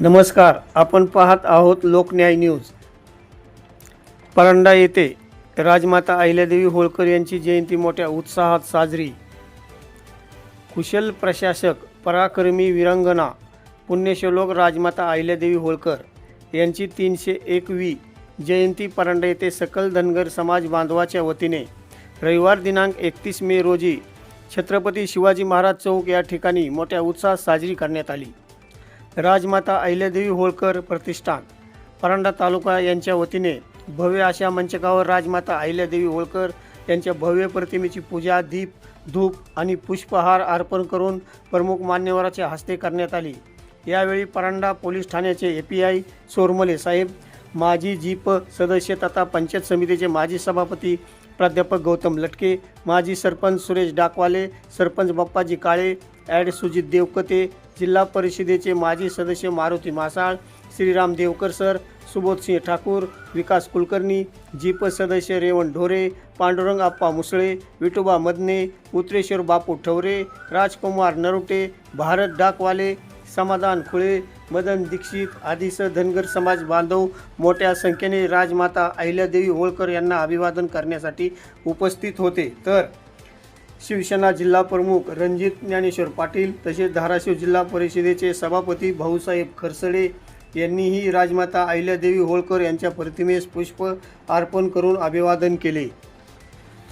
नमस्कार, आपण पाहत आहोत लोकन्याय न्यूज। परंडा येथे राजमाता अहिल्यादेवी होळकर यांची जयंती मोठ्या उत्साहात साजरी। कुशल प्रशासक, पराक्रमी वीरांगना, पुण्यश्लोक राजमाता अहिल्यादेवी होळकर यांची 301वी जयंती परंडा येथे सकल धनगर समाज बांधवाच्या वतीने रविवार दिनांक 31 मे रोजी छत्रपती शिवाजी महाराज चौक या ठिकाणी मोठ्या उत्साहात साजरी करण्यात आली। राजमाता अहिल्यादेवी होळकर प्रतिष्ठान परंडा तालुका यांच्या वतीने भव्य अशा मंचकावर राजमाता अहिल्यादेवी होळकर यांच्या भव्य प्रतिमेची पूजा, दीप, धूप आणि पुष्पहार अर्पण करून प्रमुख मान्यवरांच्या हस्ते करण्यात आली। यावेळी परंडा पोलीस ठाण्याचे API सोरमले साहेब, माजी जीप सदस्य तथा पंचायत समितीचे माजी सभापती प्राध्यापक गौतम लटके, माजी सरपंच सुरेश डाकवाले, सरपंच बाप्पाजी काळे, ॲड सुजित देवकते, जिल्हा परिषदेचे माजी सदस्य मारुती मासाळ, श्रीराम देवकर सर, सुबोधसिंह ठाकूर, विकास कुलकर्णी, जीप सदस्य रेवण ढोरे, पांडुरंग आप्पा मुसळे, विठोबा मदने, उत्रेश्वर बापू ठवरे, राजकुमार नरुटे, भारत डाकवाले, समाधान खुळे, मदन दीक्षित आदीसह धनगर समाज बांधव मोठ्या संख्येने राजमाता अहिल्यादेवी होळकर यांना अभिवादन करण्यासाठी उपस्थित होते। तर शिवसेना जिल्हा प्रमुख रणजित ज्ञानेश्वर पाटील तसेच धाराशिव जिल्हा परिषदेचे सभापती भाऊसाहेब खरसडे यांनीही राजमाता अहिल्यादेवी होळकर यांच्या प्रतिमेस पुष्प अर्पण करून अभिवादन केले।